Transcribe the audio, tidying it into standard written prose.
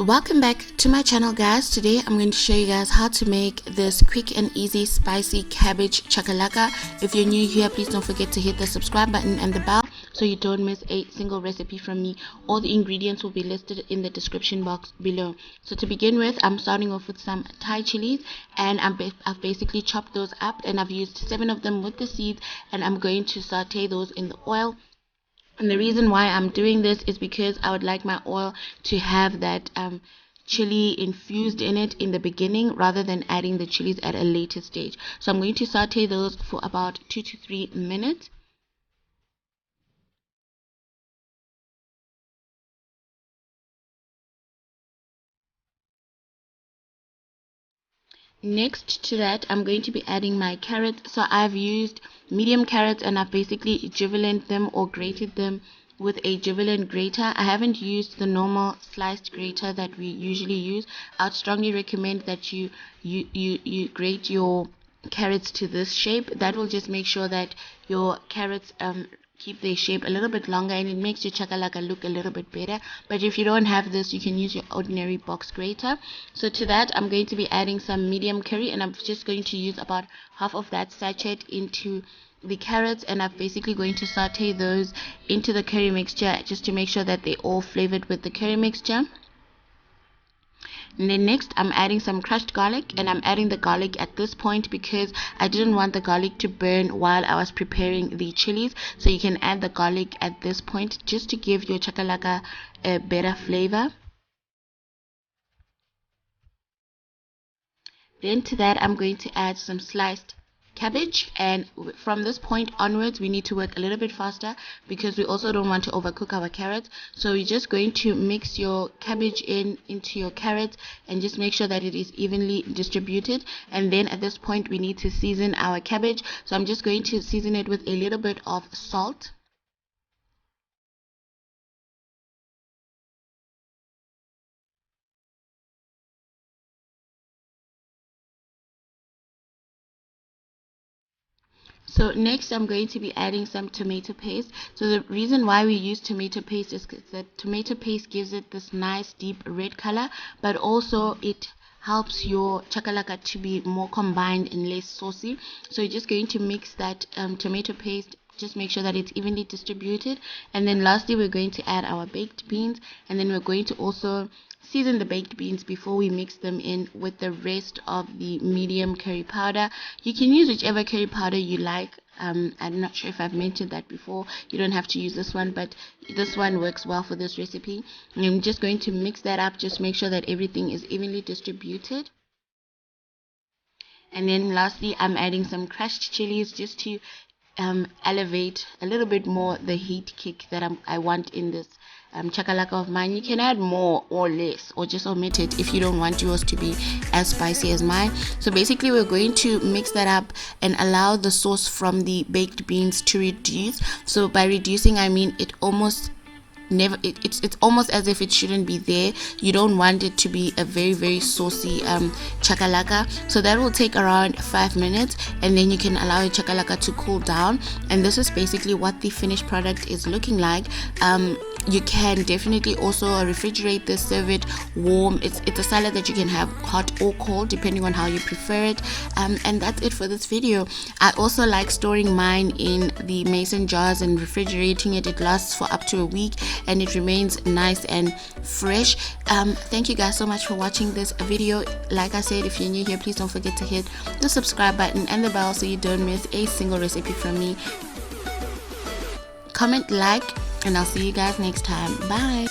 Welcome back to my channel, guys. Today I'm going to show you guys how to make this quick and easy spicy cabbage chakalaka. If you're new here, please don't forget to hit the subscribe button and the bell so you don't miss a single recipe from me. All the ingredients will be listed in the description box below. So to begin with, I'm starting off with some Thai chilies, and I've basically chopped those up, and I've used 7 of them with the seeds, and I'm going to saute those in the oil. And the reason why I'm doing this is because I would like my oil to have that chili infused in it in the beginning rather than adding the chilies at a later stage. So I'm going to saute those for about 2 to 3 minutes. Next to that, I'm going to be adding my carrots. So I've used medium carrots, and I've basically julienned them or grated them with a julienne grater. I haven't used the normal sliced grater that we usually use. I'd strongly recommend that you grate your carrots to this shape. That will just make sure that your carrots keep their shape a little bit longer, and it makes your chakalaka look a little bit better. But if you don't have this, you can use your ordinary box grater. So to that, I'm going to be adding some medium curry, and I'm just going to use about half of that sachet into the carrots, and I'm basically going to saute those into the curry mixture just to make sure that they're all flavored with the curry mixture. And then next, I'm adding some crushed garlic, and I'm adding the garlic at this point because I didn't want the garlic to burn while I was preparing the chilies. So you can add the garlic at this point just to give your chakalaka a better flavor. Then to that, I'm going to add some sliced cabbage, and from this point onwards we need to work a little bit faster because we also don't want to overcook our carrots. So we're just going to mix your cabbage into your carrots and just make sure that it is evenly distributed. And then at this point we need to season our cabbage, so I'm just going to season it with a little bit of salt. So next, I'm going to be adding some tomato paste. So the reason why we use tomato paste is because that tomato paste gives it this nice deep red color, but also it helps your chakalaka to be more combined and less saucy. So you're just going to mix that tomato paste. Just make sure that it's evenly distributed. And then lastly, we're going to add our baked beans, and then we're going to also season the baked beans before we mix them in with the rest of the medium curry powder. You can use whichever curry powder you like. I'm not sure if I've mentioned that before. You don't have to use this one, but this one works well for this recipe. And I'm just going to mix that up. Just make sure that everything is evenly distributed. And then lastly, I'm adding some crushed chilies just to elevate a little bit more the heat kick that I want in this chakalaka of mine. You can add more or less, or just omit it if you don't want yours to be as spicy as mine. So basically we're going to mix that up and allow the sauce from the baked beans to reduce. So by reducing, I mean it's almost as if it shouldn't be there. You don't want it to be a very saucy chakalaka. So that will take around 5 minutes, and then you can allow your chakalaka to cool down. And this is basically what the finished product is looking like. You can definitely also refrigerate this, serve it warm. It's a salad that you can have hot or cold depending on how you prefer it. And that's it for this video. I also like storing mine in the mason jars and refrigerating it. It lasts for up to a week and it remains nice and fresh. Thank you guys so much for watching this video. Like I said, if you're new here, please don't forget to hit the subscribe button and the bell so you don't miss a single recipe from me. Comment, like, and I'll see you guys next time. Bye.